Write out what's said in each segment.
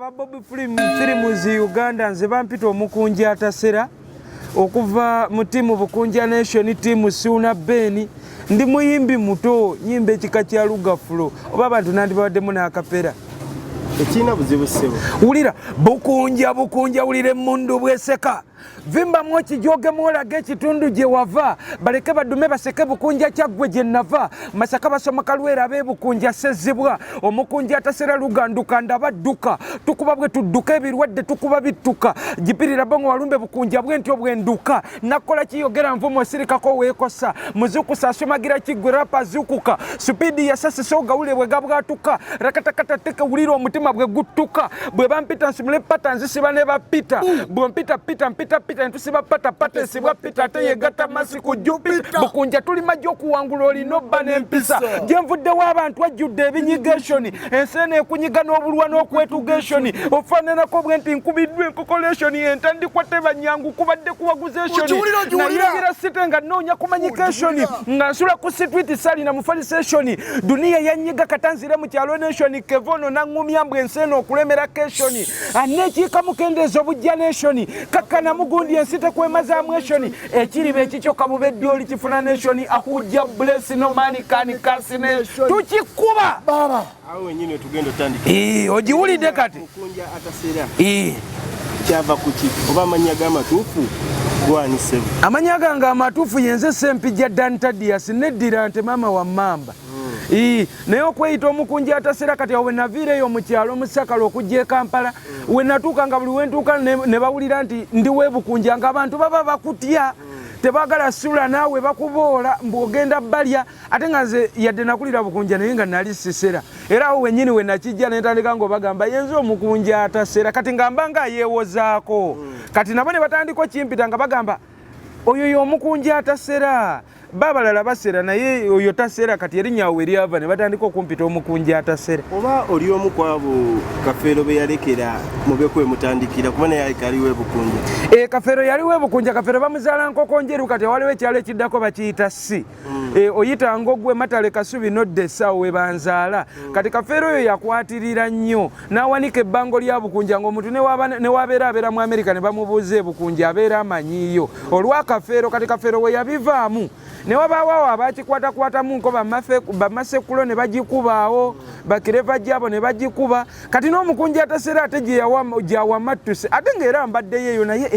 aba Bobby Films Uganda nze bampita omukunja atasera okuva mu tiimu Bukunja Nation tiimu Suna Beni ndi muyimbi muto nyimba ekika kya Lugafulo oba abantu nandibawaddemu n'akapera ekina buzibu ssebo wulira bukunja wulire mundu bweseka vimba mwoki joge mwolage ekitundu gye wava baleke badume baseke bukunja kyaggwe gye nava masaka basoma kalwera abebukunja sezibwa omukunja atasera luganduka ndabadduka tukuba bwe tudduka ebirwadde tukuba bittuka jipirira bongo walumbe bukunja bwentyo bwenduka nakola kiyogera nvumo sirikako weekosa muzukusa asomagira kiggwe rapa zukuka supidi ya sasi soga ule bwe gabwatuka rakatakata teke wulira omutima bwe guttuka bwe bampita nsumule pata nzisiba ne bapita bwe mpita ntusiba pata esibwa pita ate yegatta masiku jupita bukunja tuli majjo okuwangula olina obba n'empisa gye nvuddewo abantu ajjudde ebinyigation ensene ekunyiga n'obulwa n'okwetugation ofaananako bwe nti nkubiddwa enkokolation entandikwa tebanyangu kubadde kuwaguzation nayingira site nga nnoonya communication nga nsula ku sitwiti salina mufalisation duniya yanyiga katanzire mu kyalo nation kevono nangumya mbwe ensene okulemera kation anekiika mukendeeza obujja nation kakkana mugundi ensite kwemaza nation ekiriba ekikyoka mubedde oli kifuna nation akujja bless no man can curse nation tukikuba baba awo nyine tugendo tandika ojiwulidde kati mukunja atasera kyava kuki oba amanya gamatuufu gwanisebo amanya gange amatuufu yenze Sempijja Dantadias neddira nte mama wa mamba naye okweyita omukunja atasera kati awo wenaviireyo mu kyalo Musakala okujja e Kampala wenatuuka nga buli wentuuka ne bawulira nti ndi webukunja nga abantu baba bakutya tebagala sula naawe bakuboola mbwogenda balya ate nga nze yadde nakulira bukunja naye nga nali sisera era awo wenyini we nakijja nentandika nga obagamba yenze omukunja atasera kati ngamba nga yeewozaako kati nabo ne batandika kimpita nga bagamba oyo y'omukunja atasera babalala basera naye oyo tasera kati erinnya we lyava ne batandika okumpita omukunja atasera oba oli omu kwabo Kafeero be yalekera mubekwe mutandikira kuba naye alikaliwe bukunja Kafeero yaliwe bukunja Kafeero bamuzaala nkoko njeru kati waliwo ekyalo ekiddako bakiyita si oyita ngogwe matale kasubi nodde sawo we banzaala kati Kafeero oyo yakwatirira nnyo n'awanika ebbango lya bukunja ng'omuntu ne wabeera abeera mu Amerika ne bamubuuza ebukunja abeera amanyiyo olwa Kafeero kati Kafeero we yabivaamu ne wabaawo abakikwatakwatamu nko bamassekulo ne bagikubaawo bakireva gyabo ne bagikuba kati n'omukunja atasera ate gyawa mattuse ate ng'era mbaddeyo eyo naye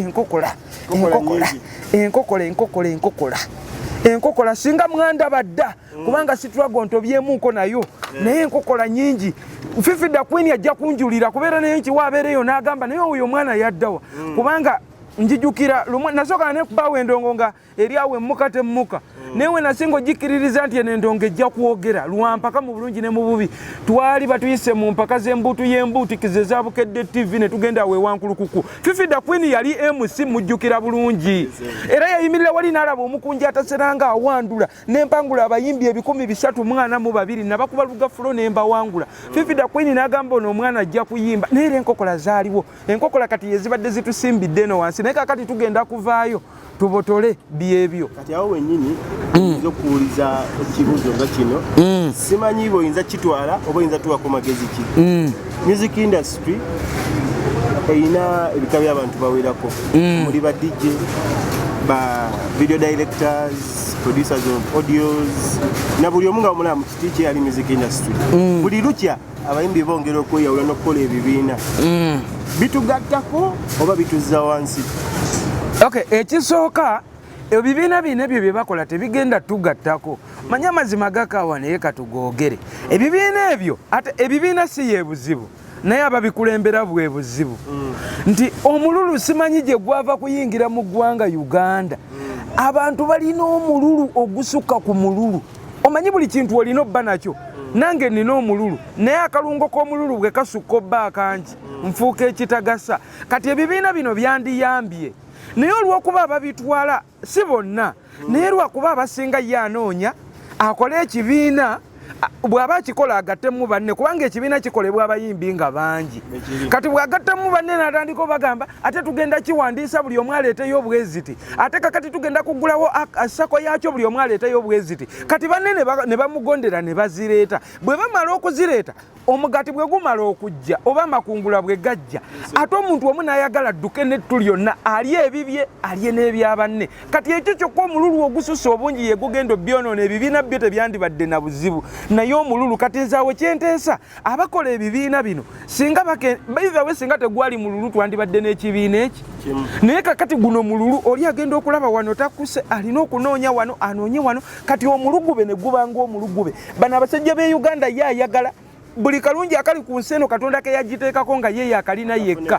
enkokola singa mwanda badda kubanga sitwago ntobyemuko nayo naye enkokola nyingi Fifida Queen ajja kunjulira kubeera naye nkiwa abeereyo n'agamba naye oyo omwana yaddawa kubanga njijukira nasooka nekubawo endongo nga eryawe muka temuka newe nasinga gikiririza nti endongo ejja kwogera lwampaka mu bulungi ne mu bubi twali batuyise mu mpaka z'embuutu y'embuutikize za Bukedde TV ne tugenda we wankulukuku Fifida Queen yali MC mujjukira bulungi era yayimirira wali n'alaba omukunja ataseranga awandula n'empangula abayimbi 342 nabakuba Lugafulo n'embawangula Fifida Queen n'agamba ono omwana ajja kuyimba naye enkokola zaaliwo enkokola kati yezibadde zitusimbidde no wansi naye kakati tugenda kuvaayo tubotole byebyo kati awo wenyini nzo kuuliza ekibuzo nga kino simanyi boyinza kitwala oba oyinza tuwako magezi ki music industry eyina ebika by'abantu bawerako muli ba DJ ba video directors producers of audios na buli omu nga omulaba mu kiti kye yali music industry buli lukya abayimbi bongera okweyawula n'okukola ebibiina bitugattako oba bituzza wansi ekisooka ebibiina bino ebyo bye bakola tebigenda tugattako manya mazima gakaawa naye katugoogere ebibiina ebyo ate ebibiina si ye buzibu naye ababikulembera bwe buzibu nti omululu simanyi gye gwava kuyingira mu ggwanga Uganda abantu balina omululu ogusukka ku mululu omanyi buli kintu olina obba nakyo nange nina omululu naye akalungo k'omululu bwe kasukka obba akangi nfuuka ekitagasa kati ebibiina bino byandiyambye naye olw'okuba ababitwala si bonna naye lwakuba abasinga ye anoonya akole ekibiina bw'aba kikola agattemu banne kubanga ekibiina kikolebwa abayimbi nga bangi kati bw'agattemu banne n'atandika bagamba ate tugenda kiwandiisa buli omu aleeteyo obweziti ate kakati tugenda kugulawo sako yakyo buli omu aleeteyo obweziti kati banne ne bamugondera ne bazireeta bwe bamala okuzireeta omugati bwe gumala okujja oba amakungula bwe gajja ate omuntu omu n'ayagala adduke nettu lyonna ali ebibye ali n'ebya banne kati ekyo kyokka omululu ogususa obungi ye gugenda byonoona ebibiina byo tebyandibadde na buzibu naye omululu kati nzaawe kyenteesa abakola ebibiina bino singa bayivawe singa tegwali mululu twandibadde n'ekibiina eki naye kakati guno mululu oli agenda okulaba wano takuse alina okunoonya wano anoonye wano kati omulugube ne gubanga omulugube bano abasajja b'e Uganda ye ayagala buli kalungi akali ku nsi eno Katonda ke yagiteekako nga ye yakalina yekka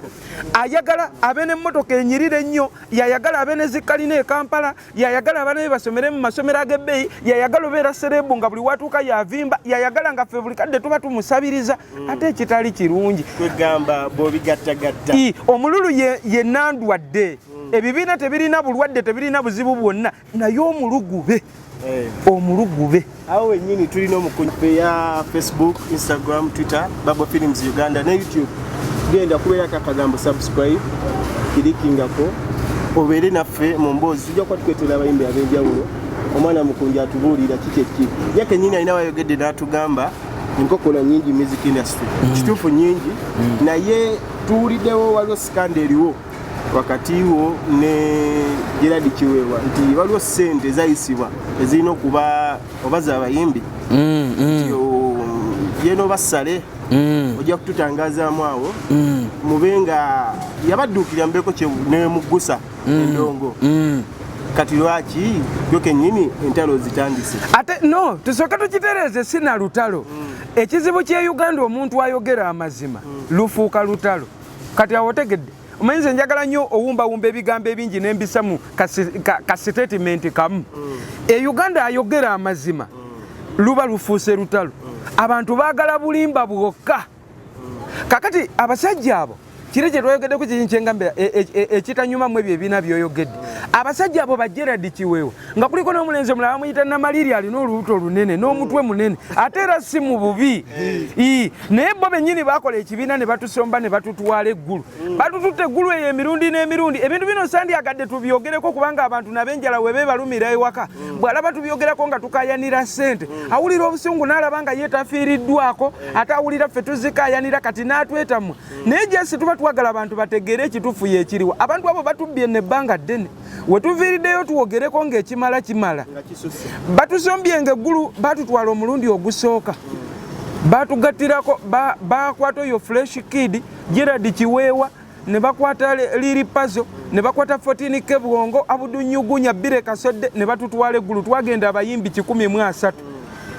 ayagala abe n'emmotoka enyirire ennyo yayagala abe ne zikkalina e Kampala yayagala abaana be basomere mu masomero ag'ebbeeyi yayagala obeera serebu nga buli watuuka yavimba yayagala nga ffe buli kadde tuba tumusabiriza ate ekitali kirungi kwegamba bw'obigattagatta omululu ye nandwadde ebibiina tebirina bulwadde tebirina buzibu bwonna naye omulugube omulugube awo wennyini tulina omukunbe ya Facebook, Instagram, Twitter, Babo Films Uganda ne YouTube. Genda kubeerako akagambo subscribe kirikingako obeere naffe mu mboozi tujja kuba tukwetera abayimbi ab'enjawulo omwana mukunja atubuulira kiki yake nnyini alina wayogedde n'atugamba enkokola nnyingi music industry kituufu nnyingi naye tuwuliddewo waliwo sikanda eriwo wakati wo ne Gerard Kiwewa nti waliwo ssente ezayisibwa ezirina okuba obaza abayimbi yeno basale ojja kututangazaamu awo mube nga yabadduukira mbeko nemugusa endongo kati lwaki gwe kennyini entalo zitandise ate no tusooka tukitereeze sina lutalo ekizibu kye Uganda omuntu ayogera amazima lufuuka lutalo kati awo otegedde omanyize njagala nnyo owumbawumba ebigambo ebingi n'embisa mu ka statement kamu Uganda ayogera amazima luba lufuuse lutalo abantu baagala bulimba bwokka kakati abasajja abo kire kye twayogeddeko kyenkyengambe ekitanyumamu ebyo ebiina byoyogedde abasajja abo ba Gerard Kiweewa nga kuliko n'omulenzi omulala bamuyita Namaliri alina olubuto olunene n'omutwe munene ate era si mu bubi naye bo bennyini baakola ekibiina ne batusomba ne batutwala eggulu batututta eggulu eyo emirundi n'emirundi ebintu bino sandyagadde tubyogereko kubanga abantu nab'enjala we beebalumira ewaka bw'alaba tubyogerako nga tukayanira ssente awulira obusungu n'alaba nga ye tafiiriddwako ate awulira ffe tuzikayanira kati n'atwetamwa naye jesi tuba twagala abantu bategeere ekituufu yeekiriwo abantu abo batubbye n'ebbanga ddene we tuviiriddeyo tuwogereko ng'ekimala kimala batusombye ng'eggulu batutwala omulundi ogusooka batugattirako bakwata oyo Fresh Kid Gerard Kiweewa ne bakwata Liri Pazo ne bakwata 14 Kebwongo Abudunyugunya Bire Kasodde ne batutwala eggulu twagenda abayimbi 130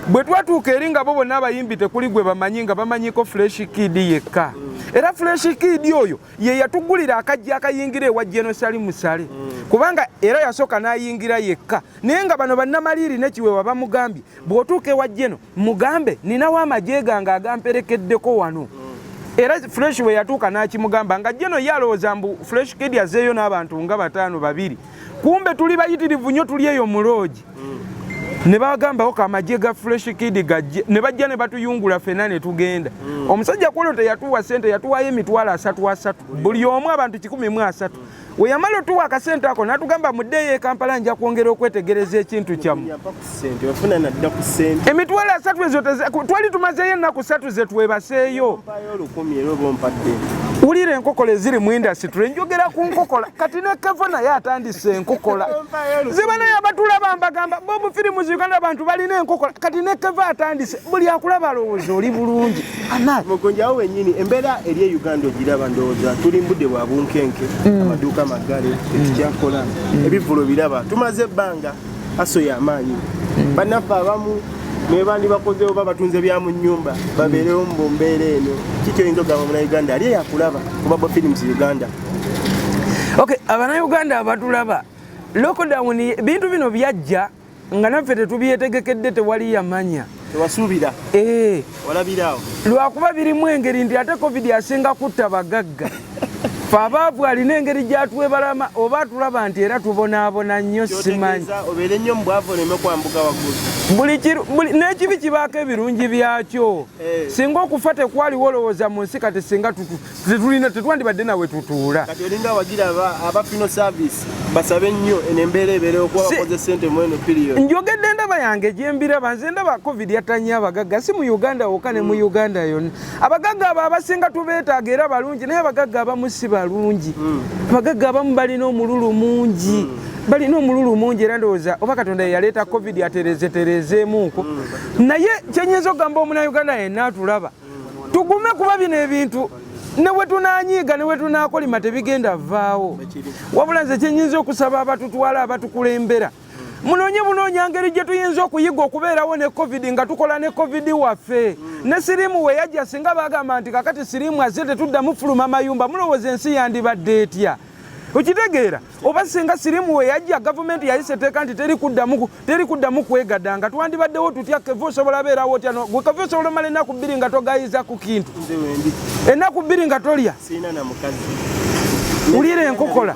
bwe twatuuka eri nga bo bonna abayimbi tekuli gwe bamanyi nga bamanyiko Fresh Kid yekka era Fresh Kid oyo ye yatugulira akajja akayingira ewa Jenosali Musale kubanga era yasooka n'ayingira yekka naye nga bano bannamaliri ne Kiweewa bamugambye bw'otuuka ewa Jeno mugambe ninawo amagye gange agamperekeddeko wano era Fresh we yatuuka n'akimugamba nga Jeno ye alowooza mbu Fresh Kid azeeyo n'abantu nga 5-2 kumbe tuli bayitirivu nnyo tuli eyo mu loogi ne bagambawo kamagye ga Fresh Kid gajje ne bajja ne batuyungula ffenna ne tugenda omusajja kulo teyatuwa ssente yatuwayo emitwalo 3 buli omu abantu 130 we yamala otuwa akasente ako n'atugamba muddeeyo e Kampala nja kwongera okwetegereza ekintu kyammwe emitwalo 3 ezo twali tumazeeyo ennaku 3 ze twebaseeyo wulira enkokola eziri mu indasitule njogera ku nkokola kati ne Kevo naye atandise enkokola zibanaye abatulaba mbagamba bobu firimu Uganda abantu balina enkokola kati ne Kevo atandise buli akulaba alowooza oli bulungi mugonjawo wennyini embeera eri e Uganda ogiraba ndowooza tuli mbudde bwa bunkenke amaduuka magale ekikyakola ebivulo biraba tumaze ebbanga aso y'amaanyi bannaffe abamu naye bandi bakoze oba batunze bya mu nnyumba babeerewo mu mbeera eno kiki oyinza ogamba munnayuganda ali yakulaba ku Babo Films Uganda abannayuganda abatulaba lockdown bintu bino byajja nga naffe tetubyetegekedde tewali yamanya tewasuubira walabiraawo lwakuba birimu engeri nti ate covid asinga kutta bagagga Fabaavu alina engeri gy'atwebalama oba tulaba nti era tubonaabona nnyo simanyi. Obeere nnyo mu bwavu oleme kwambuka waggulu. N'ekibi kibaako ebirungi byakyo. Singa okufa tekwaliwo olowooza mu nsi kati singa tetwandibadde nawe tutuula. Kati olinga wagira aba funeral service basabe nnyo enembeera ebeerewo kuba bakoze ssente mu eno period. Njogedde ndaba yange gyembiraba nze ndaba COVID yatanya abagagga si mu Uganda wokka ne mu Uganda yonna. Abagagga abo abasinga tubeetaaga era balungi naye abagagga abamu si balungi. Abagagga abamu balina omululu mungi. Balina omululu mungi era ndowooza oba Katonda yaleeta COVID aterezeemuuko. Naye kyenyinza okugamba Omunnayuganda yenna atulaba tugume kuba bino ebintu ne we tunanyiiga ne we tunaakolima tebigenda vaawo. Wabula nze kyenyinza okusaba abatutwala abatukulembera munoonye bunoonya ngeri gye tuyinza okuyiga okubeerawo ne COVID nga tukola ne COVID waffe. Ne siriimu we yajja singa baagamba nti kakati siriimu azze tetuddamu fuluma mayumba mulowooza ensi yandibadde etya. Okitegeera oba singa siriimu we yajja gavumenti yayise teeka nti teri kuddamu kwegadanga twandibaddewo tutya keva osobola beerawo otya gwe keva osobola omala ennaku 2 nga togayiza ku kintu ennaku 2 nga tolya ulira enkokola.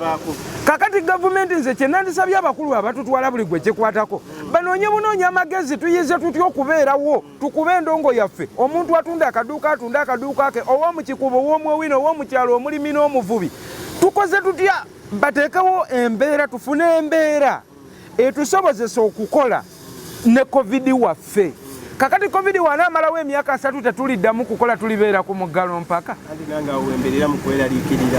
Kakati gavumenti nze kye nandisabye abakulu abatutwala buli gwe kyekwatako banoonye bunoonya amagezi tuyize tutya okubeerawo tukube endongo yaffe. Omuntu atunda akaduuka ke ow'omukikubo ow'omwewino ow'omukyalo omulimi n'omuvubi tukoze tutya bateekawo embeera tufune embeera etusobozesa okukola ne COVID waffe. Kakati COVID wanaamalawo emyaka 3 tetuliddamu kukola tulibeera ku muggalo mpaka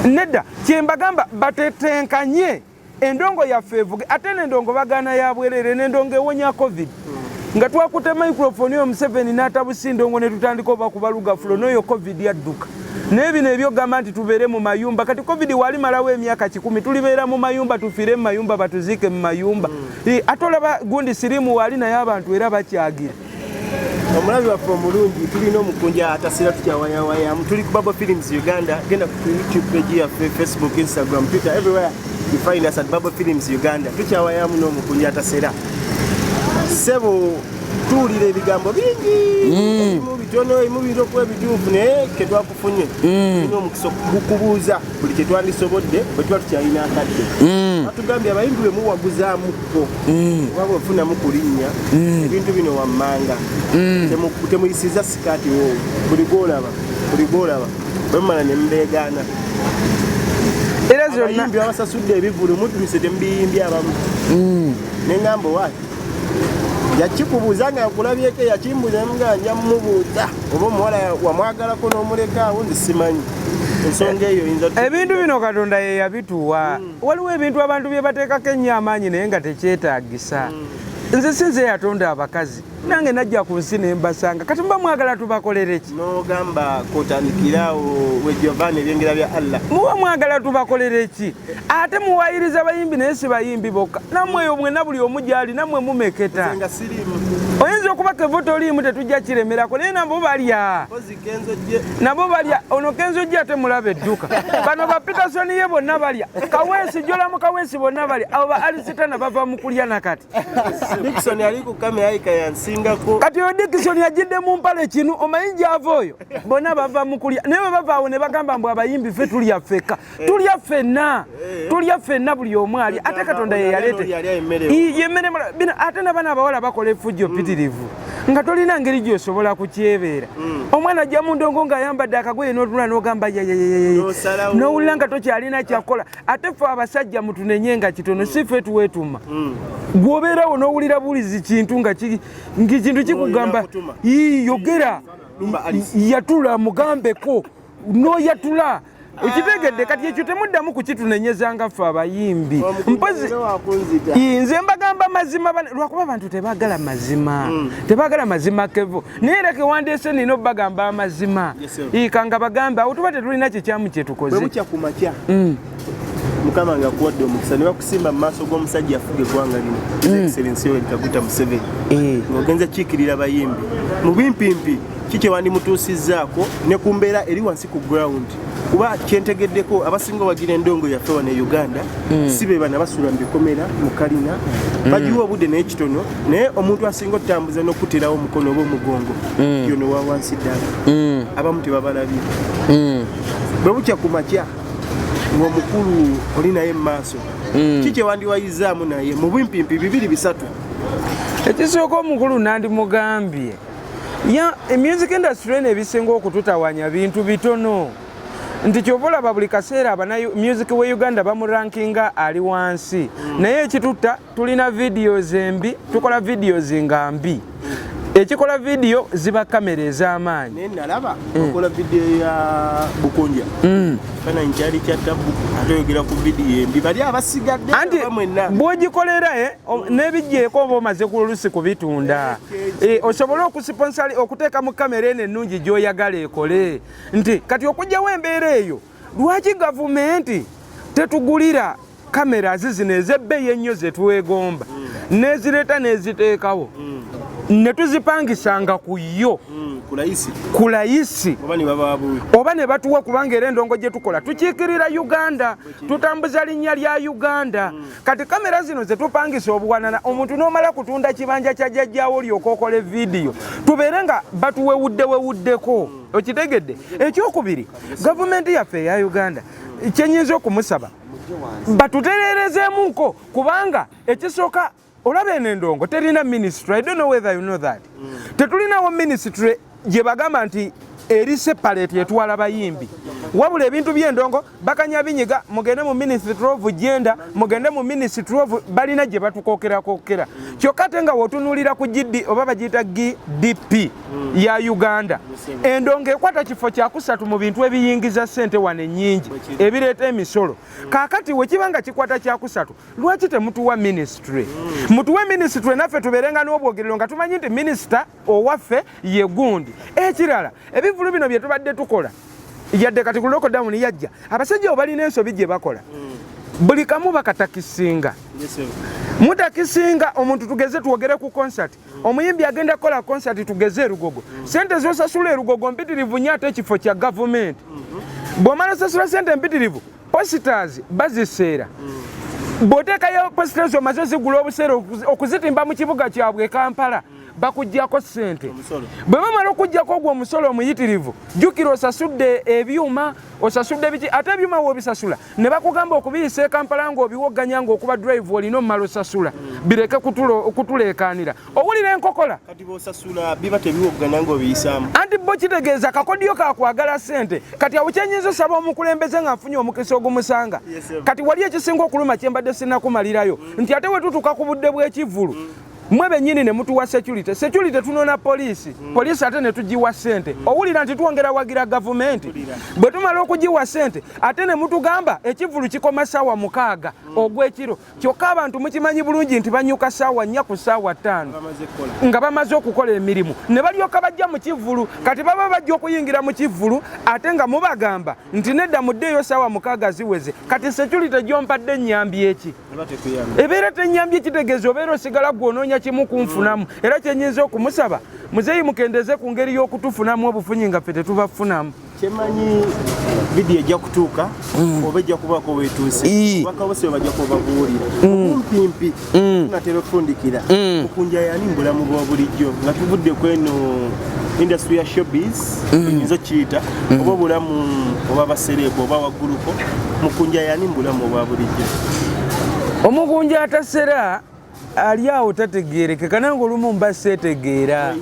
nedda kyembagamba batetenkanye endongo yaffe evuge ate n'endongo bagaana ya bwerere n'endongo ewonya COVID nga twakute microphone yo Museveni n'atabusi ndongo ne tutandika oba kubaluga fulo n'oyo COVID yadduka. N'ebino ebyogamba nti tubeere mu mayumba kati COVID wali malawo emyaka 10 tulibeera mu mayumba tufire mu mayumba batuziike mu mayumba. Ate olaba gundi siriimu wali naye abantu era bakyagira. Omulabi waffe omulungi tulina omukunja atasira tukyawayawayamu tuli ku Babo Films Uganda. Genda ku YouTube page yaffe Facebook Instagram Twitter everywhere you find us at Babo Films Uganda. Tukyawayamu n'omukunja atasira sebo tuwulira ebigambo bingi mu bitono mu biro kwebituufu naye ketwakufunye tulina omukisa okukubuuza buli kyetwandisobodde bwe tuba tukyalina akadde batugambye abayimbi bwe muwaguzaamuko waba ofunamu kulinnya ebintu bino wammanga temuyisiza sikaati wo buli gwolaba bwe mumala ne mubeegaana era zonna abayimbi abasasudde ebivulu muddumise temubiyimbye abamu neŋŋamba waati yakikubuuza nga yakulabyeko yakimbuuza nga nja mumubuuza oba omuwala wamwagalako n'omulekaawo nzi simanyi ensonga eyo yinza ebintu bino Katonda ye yabituwa. Waliwo ebintu abantu bye bateekako ennyo amaanyi naye nga tekyetaagisa. Nze sinze yatonda abakazi nange najja ku nsi ne mbasanga kati mba mwagala tubakolere ki? N'ogamba kotandikirawo we Giovanni ebyengera bya Allah muba mwagala tubakolere ki? Ate muwayiriza bayimbi naye si bayimbi bokka nammwe mwenna buli omu gyali nammwe mumeketa. Oyinza okuba kevo toliimu tetujja kiremerako naye nabo balya ono Kenzo gye ate mulaba edduka bano ba Peterson ye bonna balya Kaweesi Jolamu Kaweesi bonna balya abo ba Alisitana bava mu kulya nakati. Dickson ali ku kamera ikayansingako kati oyo Dickson yajidde mu mpale kinu omanyi gy'ava oyo bonna bava mu kulya naye bwe bavaawo ne bagamba mbu abayimbi ffe tulya ffeka tulya ffenna buli omu ali ate Katonda ye yaleete yemmere ate n'abaana abawala bakola effujjo pitirivu nga tolina ngeri gy'osobola kukyebeera. Omwana ajja mu ndongo ng'ayambadde akagoye n'otula n'ogamba n'owulira nga tokyalina kyakola. Ate ffe abasajja mutunenye nga kitono si ffe tuweetuma gw'obeerawo n'owulira bulizi kintu nga kintu kikugamba yogera yatula mugambeko n'oyatula ekitegedde kati ekyo temuddamu kukitunenyeza nga ffe abayimbi mpozi nze mbagamba mazima lwakuba abantu tebagala mazima kevo naye era kewandiise nina obbagamba amazima kanga bagambe awo tuba tetulina kyekyamu kyetukoze Mukama nga kuwadde omukisa ne bakusimba mu maaso g'omusajja afuga eggwanga lino Excellency Yoweri Kaguta Museveni ng'ogenza kiikirira bayimbi mu bimpimpi kiki wandimutuusizzaako ne ku mbeera eri wansi ku ground kuba kyentegeddeko abasinga bagira endongo yaffe wano e Uganda si be bana basula mu bikomera mu kalina bagiwa obudde naye kitono naye omuntu asinga otutambuza n'okuterawo omukono oba omugongo yono wa wansi ddala abamu tebabalabye bwe bukya ku makya ng'omukulu oli naye mu maaso kiki wandiwayizaamu naye mu bwimpimpi 2-3 ekisooka omukulu nandimugambye music industry n'ebisinga okututawanya bintu bitono nti kyova olaba buli kaseera abana music we Uganda bamurankinga ali wansi naye ekitutta tulina videos embi tukola videos nga mbi ekikola video ziba kamera ez'amaanyi naye nalaba okola video ya Bukunja kana njali kyatabu atoyogera ku video embi bali abasigadde bamwenna bwogikolera n'ebijjeeko oba omaze ku lusi kubitunda osobola okusponsali okuteeka mu kamera eno ennungi gy'oyagala ekole nti kati okugyawo embeera eyo lwaki gavumenti tetugulira kamera zino ez'ebbeeyi ennyo zetwegomba nezireeta neziteekawo netuzipangisanga ku yo kulayisi oba ne batuwa kubanga era endongo gye tukola tukiikirira Uganda tutambuza linnya lya Uganda kati kamera zino zetupangisa obuwanana omuntu n'omala kutunda kibanja kya jjajjaawo olyoka okola vidiyo tubeere nga batuwewuddeko okitegedde ekyokubiri gavumenti yaffe eya Uganda kyenyinza okumusaba batutereerezeemuko kubanga ekisooka olaba eno endongo terina ministry. I don't know whether you know that. Tetulinawo ministry gye bagamba nti eri separate etwala bayimbi wabula ebintu by'endongo bakanya binyiga mugende mu ministry of gender mugende mu ministry of balina gye batukokera kyokka ate nga wotunulira ku GD oba bagiyita GDP ya Uganda endongo ekwata kifo kya kusatu mu bintu ebiyingiza ssente wane ennyingi ebireeta emisolo kaakati wekibanga kikwata kya kusatu lwaki temutuwa ministry mutuwe ministry naffe tubeerenga n'obwogerero nga tumanyi nti minisita owaffe ye gundi ekirala ebivulu bino bye tubadde tukola yadde kati ku lockdown yajja abasajja obalina ensobi gye bakola buli kamu bakatakisinga mutakisinga omuntu tugeze tuwogere ku concert omuyimbi agenda kola concert tugeze erugogo sente zosasula erugogo mpitirivu nnyo ate ekifo kya gavumenti bw'omala sasula sente mpitirivu posters baziseera bw'oteekayo posters omaze zigula obuseera okuzitimba mu kibuga kyabwe Kampala bakujjako ssente bwe bamala okujjako ogwo omusolo omuyitirivu jjukira osasudde ebyuma osasudde biki ate ebyuma woobisasula ne bakugamba okubiyisa e Kampala ng'obiwogganya ng'okuba drive olina omumala osasula bireke okutuleekaanira owulira enkokola kati b'osasula biba tebiwoggana ng'obiyisaamu anti bo kitegeeza kakodyo kakwagala ssente kati awo kyenyinza osaba omukulembeze ng'afunye omukisa ogumusanga kati wali ekisinga okuluma kyembadde sinnakumalirayo nti ate we tutuuka ku budde bw'ekivvulu mwe bennyini ne mutuwa security tunona poliisi ate ne tugiwa ssente owulira nti twongera wagira gavumenti bwe tumala okugiwa ssente ate ne mutugamba ekivulu kikoma ssaawa 6 ogw'ekiro kyokka abantu mukimanyi bulungi nti banyuka ssaawa 4 ku ssaawa 5 nga bamaze okukola emirimu ne balyoka bajja mu kivulu kati baba bajja okuyingira mu kivulu ate nga mubagamba nti nedda muddeeyo ssaawa 6 ziweze kati security gyompadde ennyambi eki ebeera tennyambi ekitegeeza obeera osigala gw'onoonya kimu kunfunamu era kyenyinza okumusaba muzeeyi mukendeze ku ngeri y'okutufunamu obufunyi nga ffe tetubafunamu kyemanyi vidiyo ejja kutuuka oba ejja kubaako weetuuse bakabose bajja kubabuulira omumpimpi tunatera okufundikira Bukunja yani mbulamu bwa bulijjo nga tuvudde kweno industry ya showbiz nyinza kiyita oba obulamu oba basereeko oba wagguluko Bukunja yani mbulamu bwa bulijjo omukunja atasera ali awo tategeerekeka nange olumu mba seetegeera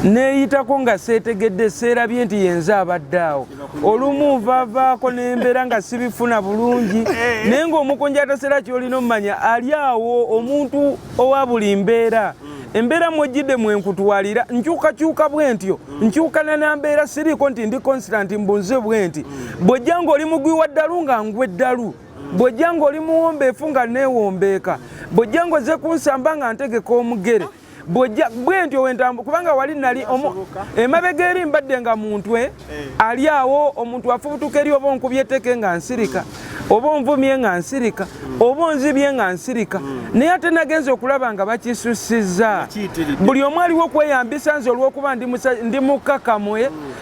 neeyitako nga seetegedde seerabye nti yenze abadde awo olumu nvaavaako nembeera nga sibifuna bulungi naye ng'omukunja atasera kyolina omumanya ali awo omuntu owa buli mbeera embeera mwejjidde mwenkutwalira nkyukakyuka bwe ntyo nkyukana na mbeera siriiko nti ndi constant mbunze bwe nti bw'ojja ng'oli mugwi wa ddalu nga ngwe ddalu bw'ojja ng'oli muwombeefu nga neewombeeka bw'ojja ng'oze kunsamba nga ntegeka omugere bwe ntyo wentambu kubanga wali nali emabega eri mbadde nga muntu ali awo omuntu afubutuka eri oba onkubye etteke nga nsirika oba onvumye nga nsirika oba onzibye nga nsirika naye ate nagenza okulaba nga bakisussizza buli omu aliwo okweyambisa nze olw'okuba ndi mukakamu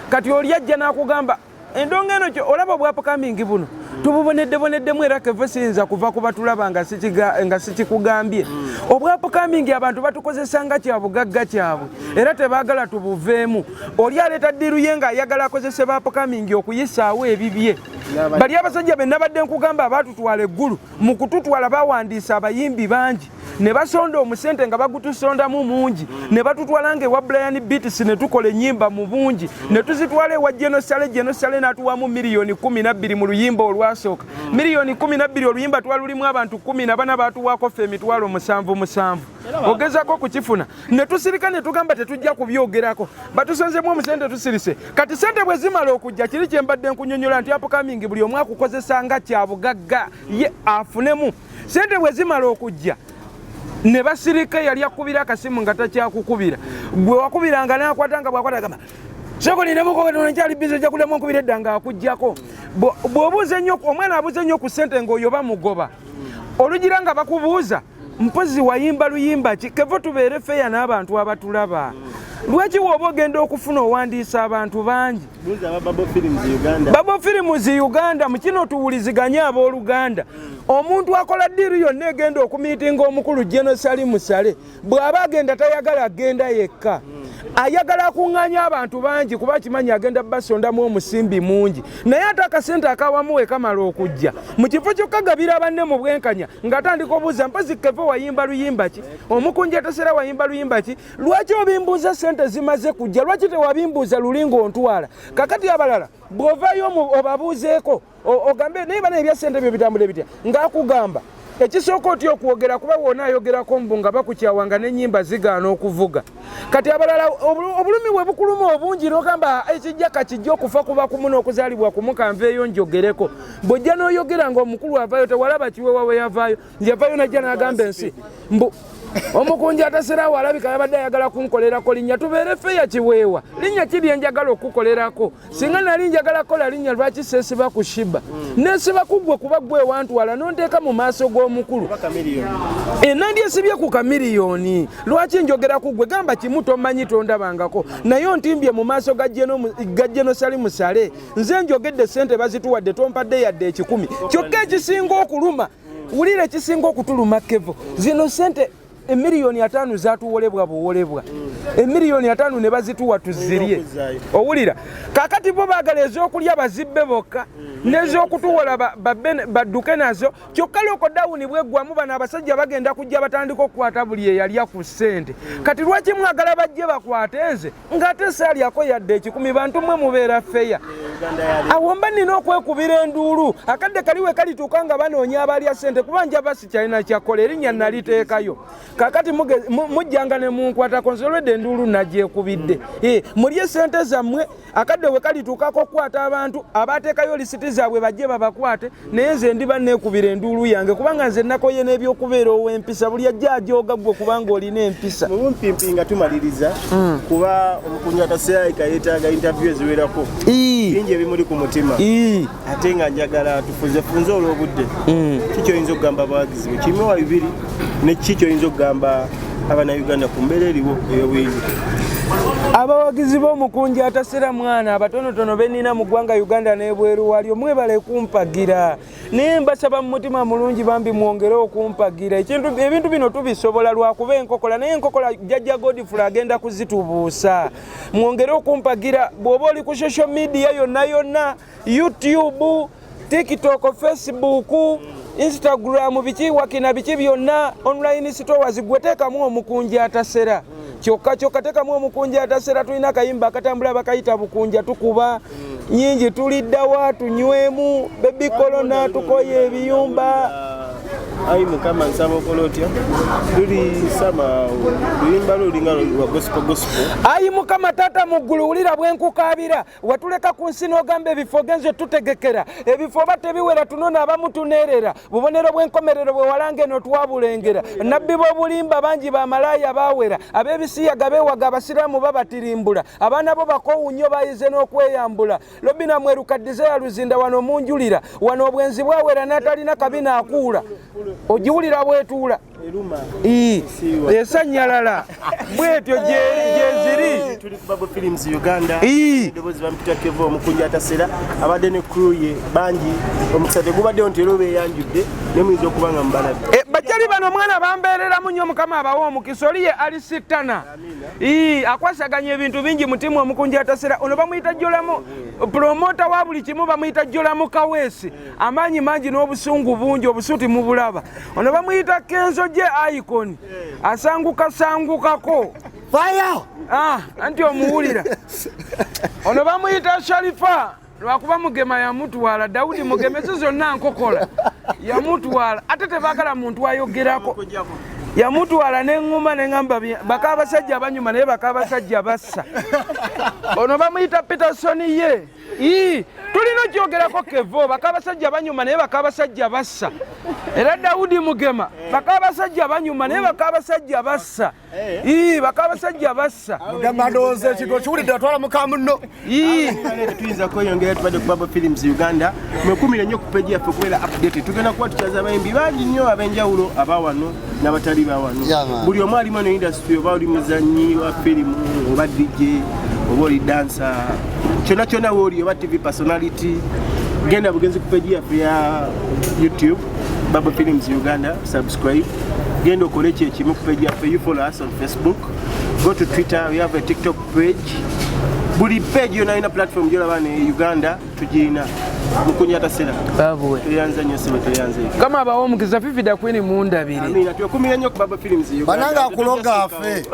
kati oli ajja n'akugamba endongo eno olaba obwapukamingi buno tububonedde mwera kevo siyinza kuva ku batulaba nga sikikugambye obwapukamingi abantu batukozesa nga kyabugagga kyabwe era tebaagala tubuveemu oli aleeta ddiruye ng'ayagala akozese bapukamingi okuyisaawo ebibye bali abasajja be nabadde nkugamba abaatutwala eggulu mu kututwala bawandiisa abayimbi bangi ne basonda omusente nga bagutusondamu mungi ne batutwala ng'ewa Brian Beats ne tukola ennyimba mu bungi ne tuzitwala ewa Genosale n'atuwamu miliyoni 12 mu luyimba olwasooka miliyoni 12 oluyimba twalulimu abantu 14 baatuwaako ffe emitwalo 7 ogezako kukifuna ne tusirika ne tugamba tetujja kubyogerako batusonzemu omusente tusirise kati sente bwe zimala okujja kiri kye mbadde nkunyonyola nti apukamingi buli omu akukozesa nga kyabugagga ye afunemu sente bwe zimala okujja ne basirika yali akubira akasimu nga takyakukubira gwe wakubiranga n'akwatanga bwakwata gamba sokoni nemukono nkyali bizo jja kulema okubira eddanga akujjako bw'obuuza ennyo omwana abuuza ennyo ku ssente ng'oyo bamugoba olugira nga bakubuuza mpozi wayimba luyimba ki kevo tubeere feya n'abantu abatulaba lwaki wooba ogenda okufuna owandiisa abantu bangi Babo Films Uganda mukino tuwuliziganye abooluganda omuntu akola ddiru yonna egenda okumiitinga omukulu Genosale Musale bw'aba agenda tayagala agenda yekka ayagala akuŋŋaanya abantu bangi kuba kimanyi agenda basondamu omusimbi mungi naye ate akasente akawamu we kamala okujja mu kifo ky'okkagabira banne mu bwenkanya ng'atandika obuuza mpozi kevo wayimba luyimba ki omukunja tasera wayimba luyimba ki lwaki obimbuuza sente zimaze kujja lwaki tewabimbuuza luli ng'ontwala kakati abalala bw'ovaayo obabuuzeeko ogambe naye bana ebya sente byo bitambule bitya ng'akugamba ekisooka otya okwogera kuba wona ayogerako mbu nga bakukyawanga n'ennyimba zigaana okuvuga kati abalala obulumi bwe bukuluma obungi n'ogamba ekijja kakijja okufa kuba kumu n'okuzaalibwa kumu kanveeyo njogereko bw'ojja n'oyogera ng'omukulu avaayo tewalaba kiwewa we yavaayo najja n'agamba ensi mbu omukunja ataserawo alabika yabadde ayagala kunkolerako linnya tubeere feya kiweewa linnya kiri enjagala okukolerako singa nali njagala kola linnya lwaki seesiba ku shiba neesiba kuggwe kuba ggwe wantwala nonteeka mu maaso g'omukulu nandyesibye ku kamiliyoni lwaki njogera kuggwe gamba kimu tomanyi tondabangako naye ontimbye mu maaso ga Genosale Musale nze njogedde sente bazituwadde tompadde yadde 10 kyokka ekisinga okuluma wulira ekisinga okutuluma kevo zino sente emiliyoni 5 zatuwolebwa buwolebwa emiliyoni 5 ne bazituwa tuzirye owulira kakati bo baagala ez'okulya bazibbe bokka n'ez'okutuwola badduke nazo kyokka lokodawuni bweggwamu bano abasajja bagenda kujja batandika okukwata buli eyalya ku ssente kati lwaki mwagala bajje bakwate nze ng'ate saalyako yadde 10 bantu mmwe mubeera feya awo mba nina okwekubira enduulu akadde kaliwe kalituuka nga banoonya abalya ssente kuba njaba sikyalina kyakola erinnya naliteekayo kakati mujjanga ne munkwata konsolwedde enduulu nagyekubidde mulye sente zammwe akadde we kalituukako okukwata abantu abateekayo lisiti zaabwe bajje babakwate naye nze ndiba neekubira enduulu yange kubanga nze nakoye n'ebyokubeera ow'empisa buli ajja ajooga ggwe kubanga olina empisa mubumpimpi nga tumaliriza kuba omukunya taseayika yeetaaga interview eziwerako bingi ebimuli ku mutima ate nga njagala tufunzefunze olw'obudde kiki oyinza okugamba abawagizi be kirime wa bibiri ne kiki oyinza okugamba abannayuganda ku mbeera eriwo ey'obuyinza abawagizi b'omukunja atasera mwana abatonotono benina mu ggwanga Uganda n'ebweru walyo mwebale kumpagira naye mbasaba mu mutima mulungi bambi mwongere okumpagira ebintu bino tubisobola lwakuba enkokola naye enkokola jjajja Godfrey agenda kuzitubuusa mwongere okumpagira bw'oba oli ku social media yonna YouTube TikTok Facebook Instagram biki wakina biki byonna online stores gweteekamu omukunja atasera kyokka teekamu omukunja atasera tulina kayimba akatambula bakayita bukunja tukuba nyingi tuliddawa tunywemu baby corona tukoye ebiyumba ayi mukama nsaba okola otya luli sama luyimba lulinga lwa gospel ayi mukama tata muggulu wulira bwenkukaabira watuleka ku nsi n'ogamba ebifo genze tutegekera ebifo batebiwera tunona abamu tuneerera bubonero bw'enkomerero bwe walange eno twabulengera nabbi b'obulimba bangi bamalaaya baawera ab'ebisiyaga beewaga abasiraamu babatirimbula abaana bo bakowunyo bayize n'okweyambula lobina mwerukaddize ya luzinda wano munjulira wano obwenzi bwawera n'atalina kabina akuula ogiwulira bwetuula esanyalala bwetyo gyeziri tuli ku Babo Films Uganda edobozi bampita Kevo omukunja atasera abadde ne crew ye bangi omukisa tegubadde ontero beyanjudde ne muyinza okuba nga mbalabye bajjali bano omwana bambeereramu nnyo mukama abawa omukisa oli ye alisitana akwasaganya ebintu bingi mutimu omukunja atasera ono bamuyita jjolamu promota wa buli kimu bamuyita jjolamu kaweesi amaanyi mangi n'obusungu bungi obusuuti mu bulaba ono bamuyita kenzo gye icon asangukasangukako anti omuwulira ono bamuyita sharifa lwakuba mugema yamutwala Daudi mugemezi zonna nkokola yamutwala ate tebaagala muntu ayogerako yamutwala neŋŋuma neŋŋamba baka abasajja abanyuma naye baka abasajja bassa ono bamuyita Peterson ye tulina okyogerako Kevo baka abasajja banyuma naye baka abasajja bassa era Daudi mugema baka abasajja banyuma naye baka abasajja bassa baka abasajja bassa mugema ndowooza ekigo kiwulidde atwala mukamu nno tuyinza kweyongera tubadde ku Babo Films Uganda mwekumire nnyo ku peji yaffe okubeera update tugenda kuba tukyaza abayimbi bangi nnyo ab'enjawulo abawano n'abatali bawano buli omu alimu eno industry oba oli muzannyi wa firimu oba DJ oba oli dansa kyonna kyonna wooli oba TV personality genda bugenzi ku peji yaffe ya YouTube Babo Films Uganda subscribe genda okole kyekimu ku peji yaffe you follow us on Facebook go to Twitter we have a TikTok page buli page yona ina platform gyolaba ne Uganda tugirina mukunya atasera babwe tuyanza nnyo sebe tuyanze kama abawo omukisa fifida kwini mundabiri amina tukumira nnyo ku Babo Films Uganda bananga akuloga afe